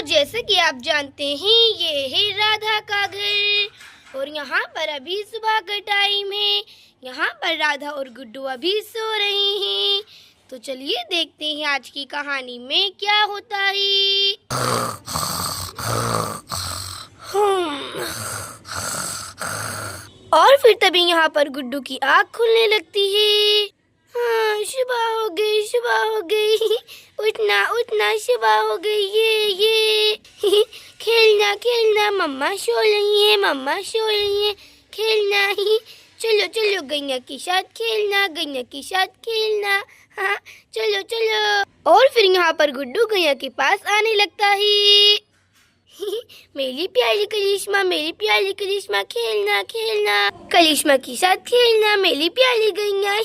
जैसे कि आप जानते हैं ये है राधा का घर और यहाँ पर अभी सुबह का टाइम है। यहाँ पर राधा और गुड्डू अभी सो रहे हैं। तो चलिए देखते हैं आज की कहानी में क्या होता है। और फिर तभी यहाँ पर गुड्डू की आँख खुलने लगती है। हाँ, सुबह हो गई, सुबह हो गई। उठना उठना, सुबह हो गई। ये खेलना खेलना, मम्मा सो रही है, मम्मा सो रही है। खेलना ही, चलो चलो गैया के साथ खेलना, गैया के साथ खेलना। हाँ चलो चलो। और फिर यहाँ पर गुड्डू गैया के पास आने लगता है। मेरी प्यारी करिश्मा, मेरी प्यारी करिश्मा, खेलना खेलना, करिश्मा के साथ खेलना, मेरी प्यारी गैया।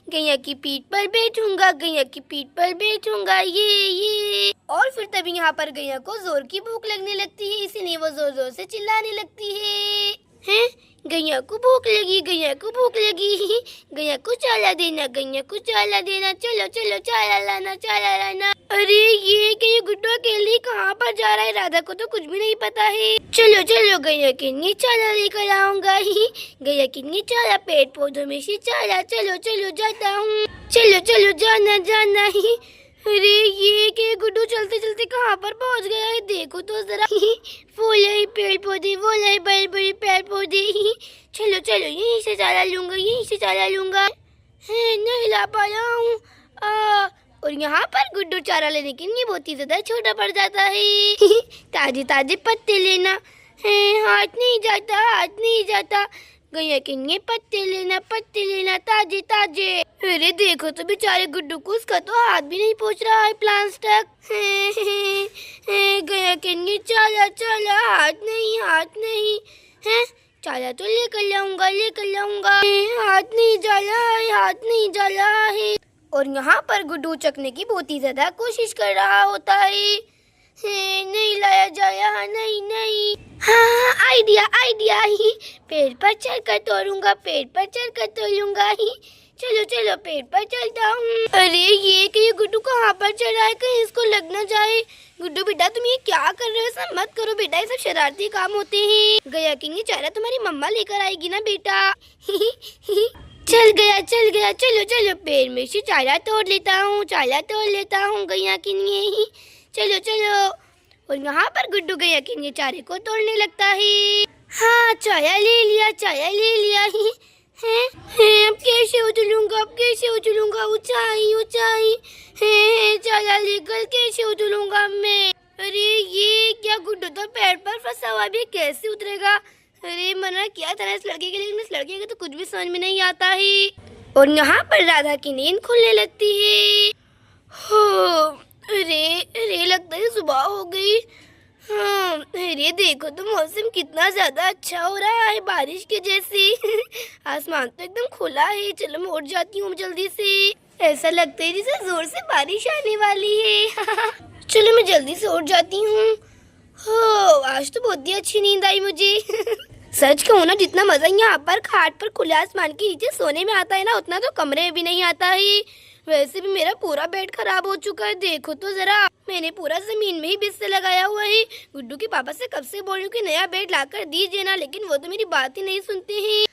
गैया की पीठ पर बैठूंगा, गैया की पीठ पर बैठूंगा। ये और फिर तभी यहाँ पर गैया को जोर की भूख लगने लगती है, इसीलिए वो जोर जोर से चिल्लाने लगती है। हैं? गैया को भूख लगी, गैया को भूख लगी। गैया को चाला देना, गैया को चाला देना। चलो चलो चाला लाना, चाला लाना। अरे ये कि ये गुड्डू अकेले कहाँ पर जा रहा है, राधा को तो कुछ भी नहीं पता है। चलो चलो गैया के लिए चाला लेकर आऊंगा ही। गैया के लिए चाला पेड़ पौधों में से चाला। चलो चलो जाता हूँ, चलो चलो जाना जाना ही। अरे ये कि गुड्डू चलते चलते कहाँ पर पहुँच गया है, देखो तो जरा। फूल है, पेड़ पौधे, फूल है, बड़े बड़े पेड़ पौधे। चलो चलो यहीं से चाला लूंगा, यहीं से चाला लूंगा। नहीं ला पाया हूँ। और यहाँ पर गुड्डू चारा लेने के लिए बहुत ही ज्यादा छोटा पड़ जाता है। ताजे ताजे पत्ते लेना है, हाथ नहीं जाता, हाथ नहीं जाता। गैया के लिए पत्ते लेना ताजे ताजे। अरे देखो तो बेचारे गुड्डू को, उसका तो हाथ भी नहीं पहुँच रहा है प्लांट्स तक। गैया के लिए चाला चाला, हाथ नहीं है। चाला तो लेकर लाऊंगा, हाथ नहीं जाला है। और यहाँ पर गुड्डू चखने की बहुत ही ज्यादा कोशिश कर रहा होता है। नहीं लाया जाया, नहीं। हाँ आइडिया ही। पेड़ पर चढ़कर तोड़ूंगा, पेड़ पर चढ़कर तोड़ूंगा ही। चलो चलो पेड़ पर चलता हूँ। अरे ये कि ये गुड्डू कहाँ पर चढ़ा है, कहीं इसको लग न जाए। गुड्डू बेटा तुम ये क्या कर रहे हो, सब मत करो बेटा, ये सब शरारती काम होते हैं। गया कि चारा तुम्हारी मम्मा लेकर आएगी ना बेटा। चल गया, चलो चलो पेड़ में से चारा तोड़ लेता हूँ, गैया के लिए ही। चलो चलो। और यहाँ पर गुड्डू गैया के लिए चारे को तोड़ने लगता है। हाँ चाया ले लिया ही। अब कैसे उछलूंगा, ऊंचाई। चाला लेकर कैसे उछलूंगा मैं। अरे ये क्या, गुड्डू तो पेड़ पर फंसा हुआ भी, कैसे उतरेगा। अरे मना किया था इस लड़के के लिए, लेकिन इस लड़के को तो कुछ भी समझ में नहीं आता है। और यहाँ पर राधा की नींद खुलने लगती है। अरे लगता है सुबह हो गई। हाँ अरे देखो तो मौसम कितना ज्यादा अच्छा हो रहा है, बारिश के जैसे। आसमान तो एकदम खुला है। चलो मैं उठ जाती हूँ जल्दी से। ऐसा लगता है जैसे जोर से बारिश आने वाली है। चलो मैं जल्दी से उठ जाती हूँ। आज तो बहुत ही अच्छी नींद आई मुझे। सच कहूँ ना, जितना मजा यहाँ पर खाट पर खुले आसमान के नीचे सोने में आता है ना, उतना तो कमरे में भी नहीं आता है। वैसे भी मेरा पूरा बेड खराब हो चुका है, देखो तो जरा। मैंने पूरा जमीन में ही बिस्तर लगाया हुआ है। गुड्डू के पापा से कब से बोल रही हूँ कि नया बेड लाकर दीजिए ना, लेकिन वो तो मेरी बात ही नहीं सुनते हैं।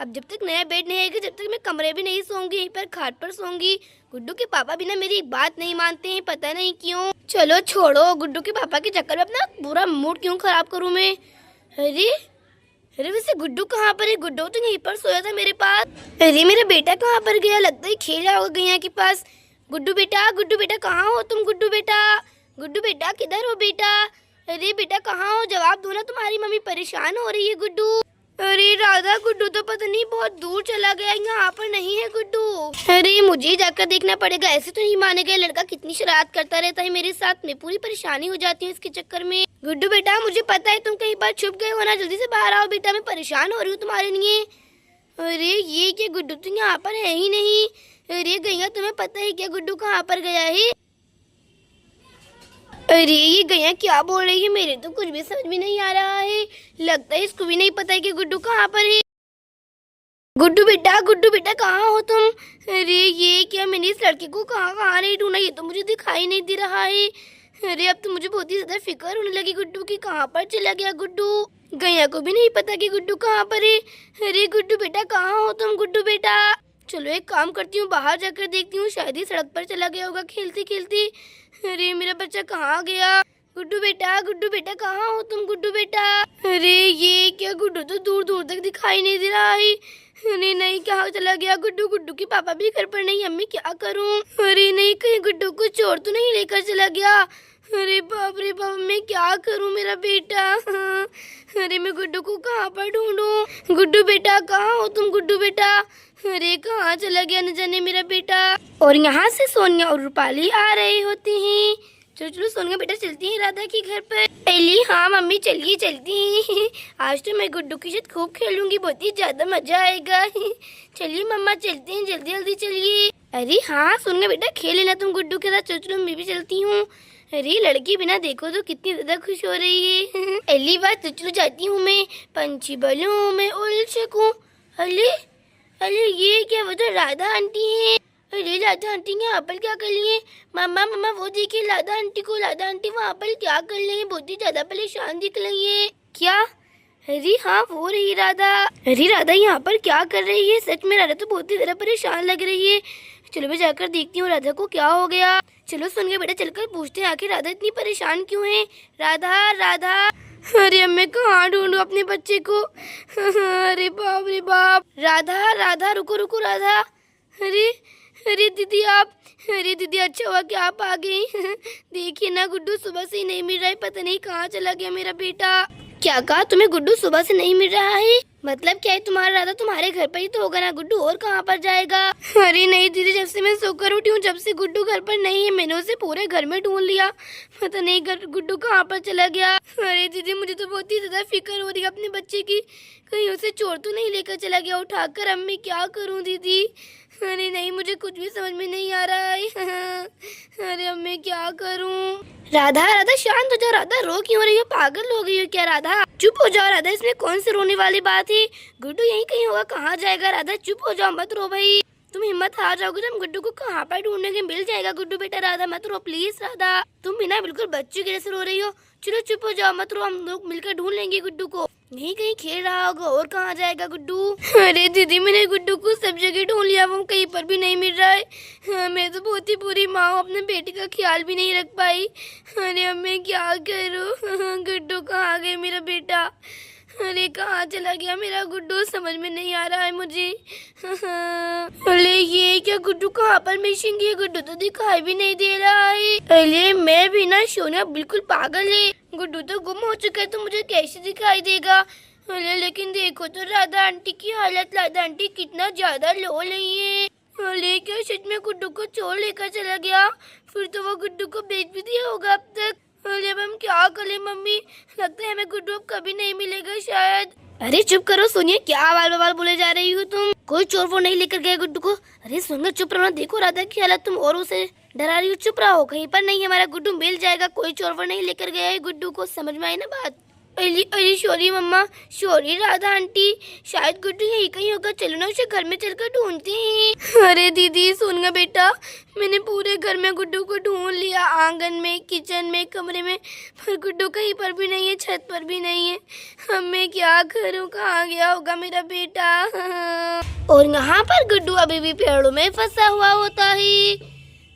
अब जब तक नया बेड नहीं आएगा, जब तक मैं कमरे भी नहीं सोऊंगी, यहीं पर खाट पर सोऊंगी। गुड्डू के पापा भी ना मेरी एक बात नहीं मानते हैं, पता नहीं क्यों। चलो छोड़ो, गुड्डू के पापा के चक्कर में अपना पूरा मूड क्यों खराब करूँ मैं। अरे वैसे गुड्डू कहाँ पर है, गुड्डू तो यहीं पर सोया था मेरे पास। अरे मेरा बेटा कहाँ पर गया, लगता है खेल रहा होगा गैया के पास। गुड्डू बेटा कहाँ हो तुम, गुड्डू बेटा किधर हो बेटा। अरे बेटा कहाँ हो, जवाब दो ना, तुम्हारी मम्मी परेशान हो रही है गुड्डू। अरे राधा, गुड्डू तो पता नहीं बहुत दूर चला गया, यहाँ पर नहीं है गुड्डू। अरे मुझे जाकर देखना पड़ेगा, ऐसे तो नहीं मानेगा। लड़का कितनी शरारत करता रहता है मेरे साथ, मैं पूरी परेशानी हो जाती हूँ इसके चक्कर में। गुड्डू बेटा मुझे पता है तुम कहीं पर छुप गए हो ना, जल्दी से बाहर आओ बेटा, मैं परेशान हो रही हूँ तुम्हारे लिए। अरे ये क्या, गुड्डू तो यहाँ पर है ही नहीं। अरे गैया तुम्हें पता है क्या गुड्डू कहाँ पर गया है। अरे ये गैया क्या बोल रही है, मेरे तो कुछ भी समझ में नहीं आ रहा है। लगता है इसको भी नहीं पता है कि गुड्डू कहाँ पर है। गुड्डू बेटा कहाँ हो तुम। अरे ये क्या, मैंने इस लड़के को कहाँ नहीं ढूंढा, ये तो मुझे दिखाई नहीं दे रहा है। अरे अब तो मुझे बहुत ही ज्यादा फिक्र होने लगी गुड्डू की, कहाँ पर चला गया गुड्डू। गैया को भी नहीं पता कि गुड्डू कहाँ पर है। अरे गुड्डू बेटा कहाँ हो तुम गुड्डू बेटा। चलो एक काम करती हूँ, बाहर जाकर देखती हूँ, शायद ही सड़क पर चला गया होगा खेलते खेलते। अरे मेरा बच्चा कहाँ गया। गुड्डू बेटा कहाँ हो तुम गुड्डू बेटा। अरे ये क्या, गुड्डू तो दूर दूर तक दिखाई नहीं दे रहा है। अरे नहीं, कहाँ चला गया गुड्डू। गुड्डू के पापा भी घर पर नहीं, अम्मी क्या करूँ। अरे नहीं, कहीं गुड्डू को चोर तो नहीं लेकर चला गया। अरे बाप रे बाप, मैं क्या करूँ मेरा बेटा। अरे मैं गुड्डू को कहाँ पर ढूंढूं। गुड्डू बेटा कहाँ हो तुम गुड्डू बेटा। अरे कहाँ चला गया न जाने मेरा बेटा। और यहाँ से सोनिया और रूपाली आ रही होती हैं। चलो चलो सोनिया बेटा चलती हैं राधा के घर पर। एली हाँ मम्मी चलिए चलती हैं। आज तो मैं गुड्डू के साथ खूब खेलूंगी, बहुत ही ज्यादा मजा आएगा। चलिए मम्मा चलते हैं, जल्दी जल्दी चलिए। अरे हाँ सोनिया बेटा खेल लेना तुम गुड्डू के साथ। चलो चलो मैं भी चलती हूँ। अरे लड़की बिना देखो तो कितनी ज्यादा खुश हो रही है। एली बात तो चलो जाती हूँ मैं, पंछी बनूं मैं उड़ सकूं। अरे अरे ये क्या, वो तो राधा आंटी है। अरे राधा आंटी यहाँ पर क्या कर रही है। मामा मामा वो देखिए राधा आंटी को। राधा आंटी वहाँ पर क्या कर रही है, बहुत ही ज्यादा परेशान दिख रही है। क्या, अरे हाँ वो रही राधा। अरे राधा यहाँ पर क्या कर रही है, सच में राधा तो बहुत ही ज्यादा परेशान लग रही है। चलो मैं जाकर देखती हूँ राधा को क्या हो गया। चलो सुन के बेटा चलकर पूछते हैं आखिर राधा इतनी परेशान क्यों है। राधा राधा। अरे अब मैं कहाँ ढूंढूं अपने बच्चे को। अरे बाप रे बाप। राधा राधा रुको रुको राधा। अरे अरे दीदी आप। अरे दीदी अच्छा हुआ कि आप आ गई। देखिए ना गुड्डू सुबह से ही नहीं मिल रहा है, पता नहीं कहाँ चला गया मेरा बेटा। क्या कहा तुम्हें, गुड्डू सुबह से नहीं मिल रहा है? मतलब क्या है तुम्हारा, राधा तुम्हारे घर पर ही तो होगा ना, गुड्डू और कहाँ पर जाएगा। अरे नहीं दीदी, जब से मैं सोकर उठी हूँ जब से गुड्डू घर पर नहीं है, मैंने उसे पूरे घर में ढूंढ लिया, पता नहीं गुड्डू कहाँ पर चला गया। अरे दीदी मुझे तो बहुत ही ज्यादा फिक्र हो रही है अपने बच्चे की, कहीं उसे चोर तो नहीं लेकर चला गया उठाकर। अब मैं क्या करूँ दीदी। अरे नहीं मुझे कुछ भी समझ में नहीं आ रहा है। अरे अब मैं क्या करूँ। राधा राधा शांत हो जाओ। राधा रो क्यों रही हो, पागल हो गई हो क्या राधा। चुप हो जाओ राधा, इसमें कौन सी रोने वाली बात है। गुड्डू यहीं कहीं होगा, कहाँ जाएगा। राधा चुप हो जाओ, मत रो भाई। तुम हिम्मत हार जाओगे तो हम गुड्डू को कहाँ पर ढूंढेंगे, मिल जाएगा गुड्डू बेटा। राधा मत रो प्लीज राधा, तुम बिना बिल्कुल बच्चों की जैसे रो रही हो। चलो चुप हो जाओ, मत रो, हम लोग मिलकर ढूंढ लेंगे गुड्डू को। नहीं कहीं खेल रहा होगा, और कहाँ जाएगा गुड्डू। अरे दीदी मैंने गुड्डू को सब जगह ढूंढ लिया, वो कहीं पर भी नहीं मिल रहा है। मैं तो बहुत ही बुरी माँ हूँ, अपने बेटे का ख्याल भी नहीं रख पाई। अरे अब मैं क्या करूँ। गुड्डू कहाँ गए मेरा बेटा। अरे कहाँ चला गया मेरा गुड्डू, समझ में नहीं आ रहा है मुझे। अरे ये क्या, गुड्डू कहाँ पर मिसिंग है, गुड्डू तो दिखाई भी नहीं दे रहा है। अरे मैं भी ना, सोनिया बिल्कुल पागल है, गुड्डू तो गुम हो चुका है तो मुझे कैसे दिखाई देगा। अरे लेकिन देखो तो राधा आंटी की हालत, राधा आंटी कितना ज्यादा लो रही है। अरे क्या सच में गुड्डू को चोर लेकर चला गया, फिर तो वो गुड्डू को बेच भी दिया होगा अब तक। अरे अब हम क्या करें मम्मी, लगता है हमें गुड्डू अब कभी नहीं मिलेगा शायद। अरे चुप करो सोनिया, क्या आवाज बवाल बोले जा रही हो तुम, कोई चोर वो नहीं लेकर गया गुड्डू को। अरे सुनकर चुप रहो ना, देखो राधा की हालत, तुम और उसे डरा रही हो। चुप रहो, कहीं पर नहीं हमारा गुड्डू मिल जाएगा, कोई चोर वो नहीं लेकर गया है गुड्डू को, समझ में आई ना बात। अरे अरे सॉरी मम्मा, सॉरी राधा आंटी, शायद गुड्डू यही कहीं होगा, चलो ना उसे घर में चलकर ढूंढते हैं। अरे दीदी सुन बेटा, मैंने पूरे घर में गुड्डू को ढूंढ लिया, आंगन में, किचन में, कमरे में, पर गुड्डू कहीं पर भी नहीं है, छत पर भी नहीं है। अब मैं क्या करूं, कहाँ गया होगा मेरा बेटा। और यहाँ पर गुड्डू अभी भी पेड़ों में फंसा हुआ होता है।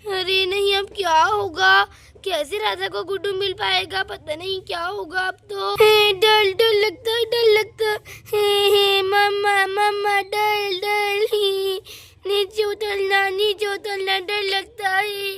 अरे नहीं अब क्या होगा, कैसे राधा को गुड्डू मिल पाएगा, पता नहीं क्या होगा अब तो। डर डर लगता है, डर लगता है। मम्मा मम्मा डर डर ही, नीचे उतरना डर लगता है।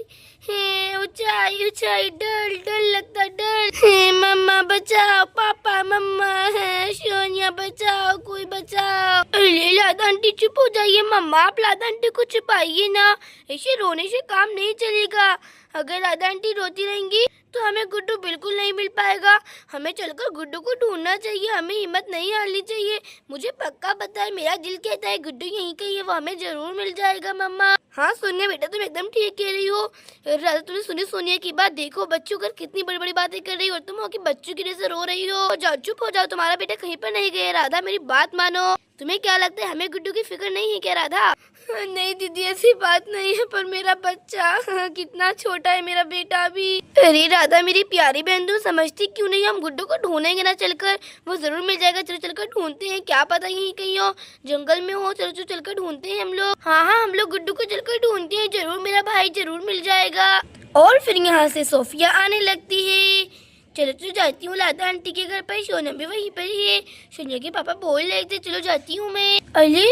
ऊंचाई ऊंचाई डर डर लगता, डर। मम्मा बचाओ, पापा मम्मा है, सोनिया बचाओ, कोई बचाओ। अरे राधा आंटी चुप हो जाइए, मम्मा आप राधा आंटी को छुपाइए ना, ऐसे रोने से काम नहीं चलेगा। अगर राधा आंटी रोती रहेंगी तो हमें गुड्डू बिल्कुल नहीं मिल पाएगा, हमें चलकर गुड्डू को ढूंढना चाहिए, हमें हिम्मत नहीं हारनी चाहिए। मुझे पक्का पता है, मेरा दिल कहता है गुड्डू यहीं कहीं है, वो हमें जरूर मिल जाएगा। मम्मा हाँ सोनिया बेटा तुम एकदम ठीक कह रही हो। राधा तुमने सुनी सोनिया की बात, देखो बच्चों कर कितनी बड़ी बड़ी बातें कर रही हो, तुम हो कि बच्चों की वजह से रो रही हो। जाओ चुप हो जाओ, तुम्हारा बेटा कहीं पर नहीं गया। राधा मेरी बात मानो, तुम्हें क्या लगता है हमें गुड्डू की फिक्र नहीं है क्या राधा? नहीं दीदी ऐसी बात नहीं है, पर मेरा बच्चा कितना छोटा है, मेरा बेटा भी। अरे राधा मेरी प्यारी बहन, तुम समझती क्यों नहीं? हम गुड्डू को ढूंढेंगे ना चलकर, वो जरूर मिल जाएगा। चलो चलकर ढूंढते हैं, क्या पता यहीं कहीं हो, जंगल में हो। चलो चलकर ढूंढते हैं हम लोग। हाँ हाँ हम लोग गुड्डू को चलकर ढूंढते हैं, जरूर मेरा भाई जरूर मिल जाएगा। और फिर यहाँ से सोफिया आने लगती है। चलो चलो जाती हूँ लादा आंटी के घर पर, सोनम भी वहीं पर ही है। सोनिया के पापा बोल रहे थे चलो जाती हूँ मैं। अरे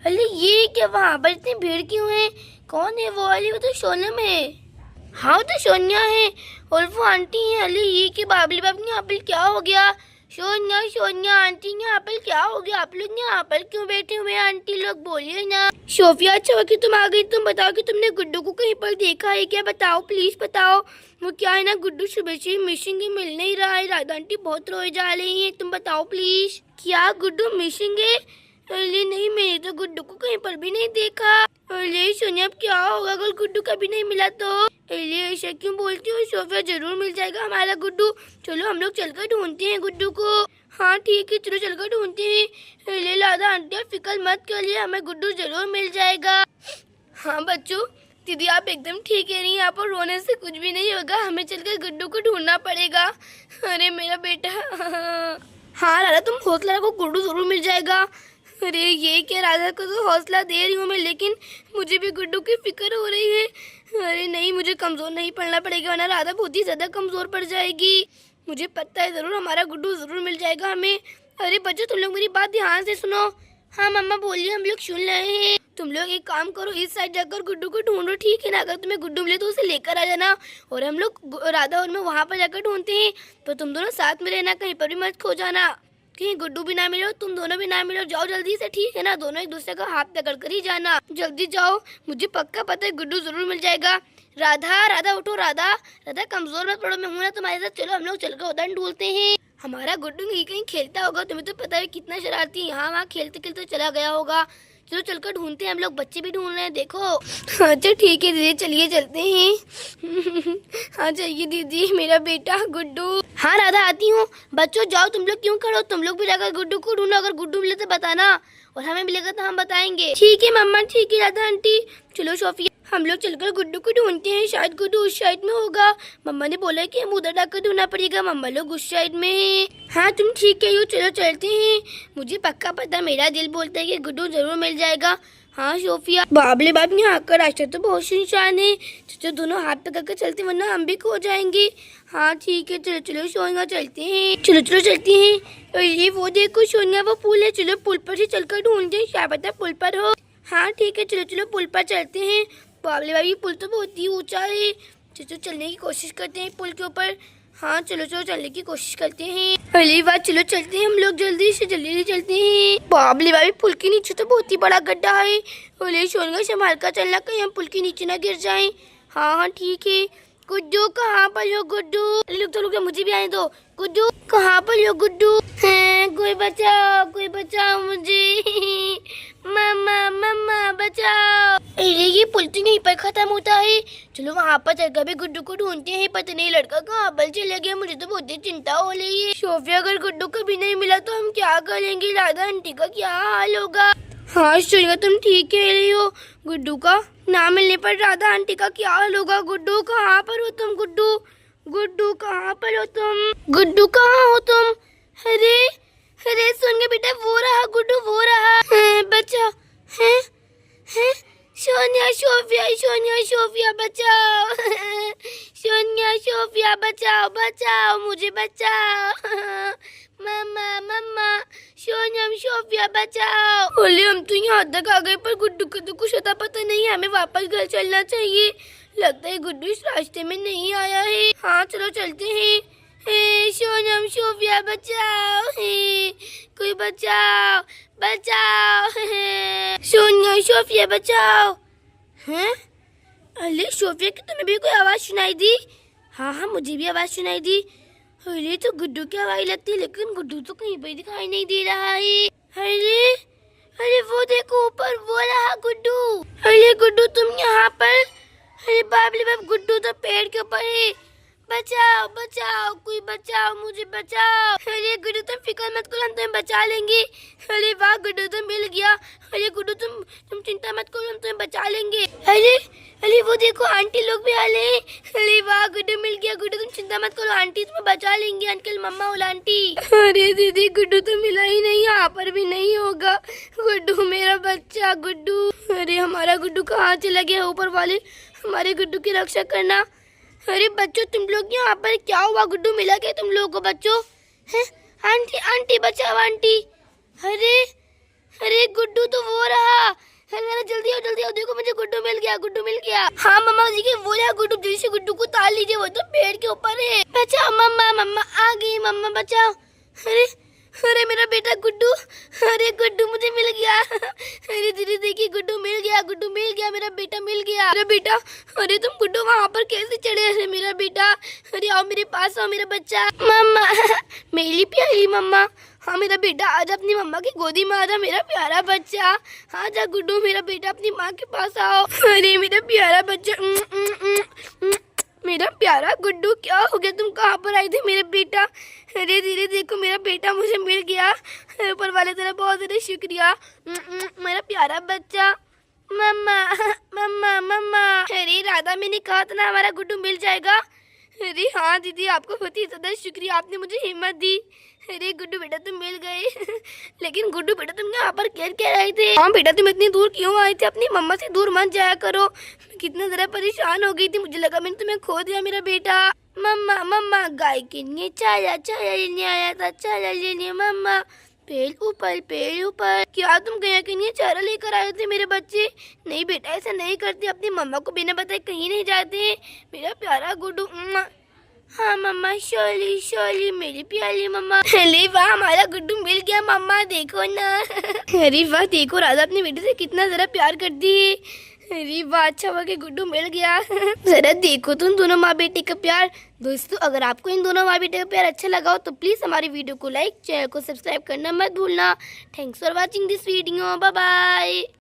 अरे ये क्या, वहाँ पर इतनी भीड़ क्यों है? कौन है वो वाली? वो तो सोनम है। हाँ वो तो सोनिया है और वो आंटी है। अरे ये कि बाबली बाबली यहाँ पर क्या हो गया? सोनिया सोनिया आंटी यहाँ पर क्या हो गया? आप लोग यहाँ पर क्यों बैठे हुए? आंटी लोग बोलिए ना। सोफिया अच्छा कि तुम आ गई। तुम बताओ कि तुमने गुड्डू को कहीं पर देखा है क्या? बताओ प्लीज बताओ। वो क्या है ना, गुड्डू सुबह से मिसिंग ही मिल नहीं रहा है। राधा आंटी बहुत रोए जा रही है, तुम बताओ प्लीज। क्या गुड्डू मिसिंग है? अरे नहीं, मैंने तो गुड्डू को कहीं पर भी नहीं देखा। अरे सोनिया अब क्या होगा अगर गुड्डू कभी नहीं मिला तो? अरे ऐसा क्यों बोलती हो सोफिया? जरूर मिल जाएगा हमारा गुड्डू। चलो हम लोग चलकर ढूंढते हैं गुड्डू को। हाँ ठीक है चलो चलकर ढूंढते हैं। अरे राधा आंटी आप फिक्र मत करिए, हमें गुड्डू जरूर मिल जाएगा। हाँ बच्चों, दीदी आप एकदम ठीक कह रही हैं, यहाँ पर रोने से कुछ भी नहीं होगा, हमें चलकर गुड्डू को ढूंढना पड़ेगा। अरे मेरा बेटा। हाँ राधा तुम हौसला रखो, गुड्डू जरूर मिल जाएगा। अरे ये क्या, राधा को तो हौसला दे रही हूँ मैं, लेकिन मुझे भी गुड्डू की फिक्र हो रही है। अरे नहीं, मुझे कमज़ोर नहीं पड़ना पड़ेगा, वरना राधा बहुत ही ज़्यादा कमज़ोर पड़ जाएगी। मुझे पता है ज़रूर हमारा गुड्डू ज़रूर मिल जाएगा हमें। अरे बच्चों तुम लोग मेरी बात ध्यान से सुनो। हाँ मम्मा बोलिए, हम लोग सुन रहे हैं। तुम लोग एक काम करो, इस साइड जाकर गुड्डू को ढूंढो, ठीक है ना? अगर तुम्हें गुड्डू मिले तो उसे लेकर आ जाना, और हम लोग राधा और मैं वहाँ पर जाकर ढूंढते हैं। तो तुम दोनों साथ में रहना, कहीं पर भी मत खो जाना, कहीं गुड्डू भी ना मिलो, तुम दोनों भी ना मिलो। जाओ जल्दी से, ठीक है ना? दोनों एक दूसरे का हाथ पकड़ कर ही जाना, जल्दी जाओ। मुझे पक्का पता है गुड्डू जरूर मिल जाएगा। राधा राधा उठो, राधा राधा कमजोर मत पड़ो, मैं हूं ना तुम्हारे साथ। चलो हम लोग चलकर उधर ढूंढते हैं। हमारा गुड्डू कहीं खिलता होगा, तुम्हें तो पता है कितना शरारती है, यहाँ वहाँ खेलते खेलते चला गया होगा। चलो चलकर ढूंढते हैं, हम लोग बच्चे भी ढूंढ रहे हैं देखो। अच्छा ठीक है दीदी, चलिए चलते हैं। हाँ चलिए दीदी, मेरा बेटा गुड्डू। हाँ राधा आती हूँ। बच्चों जाओ, तुम लोग क्यों खड़े हो? तुम लोग भी जाकर गुड्डू को ढूंढो, अगर गुड्डू मिले तो बताना, और हमें मिलेगा तो हम बताएंगे। ठीक है मम्मा, ठीक है राधा आंटी। चलो सोफिया हम लोग चलकर गुड्डू को ढूंढते हैं, शायद गुड्डू उस साइड में होगा। मम्मा ने बोला कि हम उधर जाकर ढूंढना पड़ेगा, मम्मा लोग उस साइड में है। हाँ तुम ठीक है, चलो चलते हैं। मुझे पक्का पता, मेरा दिल बोलता है कि गुड्डू जरूर मिल जाएगा। हाँ सोफिया, बाबले बाप ने आकर रास्ता तो बहुत सुनसान है, तो दोनों हाथ पकड़ कर चलते वरना हम भी खो जाएंगे। हाँ ठीक है, चलो चलो सोनिया चलते हैं। चलो चलो चलते हैं। अरे वो देखो सोनिया, वो पुल है, चलो पुल पर से चलकर ढूंढते हैं, क्या पता पुल पर हो। हाँ ठीक है, चलो चलो पुल पर चलते हैं। बाबले बाबी पुल तो बहुत ही ऊंचा है, चलो चलने की कोशिश करते हैं पुल के ऊपर। हाँ चलो चलो चलने की कोशिश करते हैं। अरे वाह, चलो चलते हैं हम लोग, जल्दी से जल्दी चलते हैं। बाबले बाबी पुल के नीचे तो बहुत ही बड़ा गड्ढा है। अरे सोनिया संभाल कर चलना, कहीं हम पुल के नीचे ना गिर जाएं। हाँ हाँ ठीक है। गुड्डू कहाँ पर हो गुड्डू? लोग तो लोग, मुझे भी आने दो। गुड्डू कहाँ पर हो गुड्डू? कोई बचाओ मुझे। मम्मा मम्मा बचाओ। अरे ये पुल तो यहीं पर खत्म होता है, चलो वहाँ पर चलकर भी गुड्डू को ढूंढते हैं। पता नहीं लड़का कहाँ पर चला गया, मुझे तो बहुत ही चिंता हो रही है। सोफिया अगर गुड्डू कभी नहीं मिला तो हम क्या करेंगे? राधा आंटी का क्या हाल होगा? हाँ सोनिया तुम ठीक कह रही हो, गुड्डू का ना मिलने पर राधा आंटी का क्या हाल होगा। गुड्डू कहाँ पर हो तुम? गुड्डू कहाँ पर हो तुम? गुड्डू कहाँ हो तुम? अरे अरे सोनिया बेटा, वो रहा गुड्डू, वो रहा। बच्चा है सोनिया सोफिया बचाओ। सोफिया बचाओ मुझे बचाओ। मम्मा सोफिया बचाओ। बोले हम तो यहाँ तक आ गए, पर गुड्डू को तो कुछ अता पता नहीं, हमें वापस घर चलना चाहिए। लगता है गुड्डू इस रास्ते में नहीं आया है। हाँ चलो चलते हैं। सोफिया बचाओ, कोई बचाओ। सोफिया बचाओ। हैं? अरे सोफिया की तुम्हें भी कोई आवाज सुनाई दी? हाँ मुझे भी आवाज सुनाई दी। अरे तो गुड्डू की आवाज लगती है, लेकिन गुड्डू तो कहीं पर दिखाई नहीं दे रहा है। अरे वो देखो ऊपर, वो रहा गुड्डू। अरे गुड्डू तुम यहाँ पर? अरे बाप रे बाप, गुड्डू तो पेड़ के ऊपर है। बचाओ बचाओ, कोई बचाओ, मुझे बचाओ। अरे गुड्डू तुम फिक्र मत करो, हम तुम्हें बचा लेंगे। अरे वाह गुड्डू तुम मिल गया। अरे गुड्डू तुम चिंता मत करो, हम तुम्हें बचा लेंगे। अरे अरे वो देखो आंटी लोग भी आ रहे हैं। अरे वाह गुड्डू मिल गया। गुड्डू तुम चिंता मत करो, आंटी तुम्हें बचा लेंगे, अंकल मम्मा और आंटी। अरे दीदी गुड्डू तो मिला ही नहीं, यहाँ पर भी नहीं होगा। गुड्डू मेरा बच्चा गुड्डू। अरे हमारा गुड्डू कहाँ चला गया? ऊपर वाले हमारे गुड्डू की रक्षा करना। अरे बच्चों तुम लोग यहाँ पर क्या हुआ? गुड्डू मिला क्या तुम लोगों को बच्चों? हैं आंटी आंटी बचाओ आंटी। अरे अरे गुड्डू तो वो रहा। अरे जल्दी आओ देखो मुझे गुड्डू मिल गया, गुड्डू मिल गया। हाँ मम्मा जी के वो रहा गुड्डू, जल्दी से गुड्डू को ताल लीजिए, वो तो पेड़ के ऊपर है। बचाओ मम्मा, मम्मा आ गई, मम्मा बचाओ। अरे अरे मेरा बेटा गुड्डू। अरे गुड्डू मुझे मिल गया। अरे दीदी देखिए गुड्डू मिल गया, गुड्डू मिल गया, मेरा बेटा मिल गया। मेरा बेटा, अरे तुम गुड्डू वहाँ पर कैसे चढ़े? अरे मेरा बेटा, अरे आओ मेरे पास आओ मेरा बच्चा। मम्मा मेरी प्यारी मम्मा। हाँ मेरा बेटा आजा अपनी मम्मा की गोदी में आजा, मेरा प्यारा बच्चा। आजा गुड्डू मेरा बेटा अपनी माँ के पास आओ। अरे मेरा प्यारा बच्चा। मेरा प्यारा गुड्डू क्या हो गया? तुम कहाँ पर आई थी मेरे बेटा? अरे धीरे देखो मेरा बेटा मुझे मिल गया। ऊपर वाले तेरा बहुत ज़्यादा शुक्रिया। मेरा प्यारा बच्चा। मम्मा मम्मा मम्मा। अरे राधा मैंने कहा था ना हमारा गुड्डू मिल जाएगा। अरे हाँ दीदी आपको बहुत ही ज़्यादा शुक्रिया, आपने मुझे हिम्मत दी। अरे गुड्डू बेटा तुम मिल गए। लेकिन गुड्डू बेटा तुम यहाँ पर क्या रहे थे? हाँ बेटा तुम इतनी दूर क्यों आए थे? अपनी मम्मा से दूर मत जाया करो। मैं कितना ज़रा परेशान हो गई थी, मुझे लगा मैंने तुम्हें खो दिया मेरा बेटा। मम्मा मम्मा गाय के लिए चाया लेने आया था, चाया लेने। मम्मा पेड़ ऊपर। क्या तुम गया के लिए चारा लेकर आए थे मेरे बच्चे? नहीं बेटा ऐसा नहीं करते, अपनी मम्मा को बिना बताए कहीं नहीं जाते। मेरा प्यारा गुड्डू। हाँ मम्मा शोली मेरी प्यारी मम्मा। अरे वाह हमारा गुड्डू मिल गया मम्मा, देखो ना। अरे वाह देखो राधा अपने बेटे से कितना जरा प्यार करती है। अरे वाह अच्छा हुआ कि गुड्डू मिल गया। जरा देखो तुम दोनों माँ बेटे का प्यार। दोस्तों अगर आपको इन दोनों माँ बेटे का प्यार अच्छा लगा हो तो प्लीज हमारी वीडियो को लाइक, चैनल को सब्सक्राइब करना मत भूलना। Thanks for watching this video, bye bye.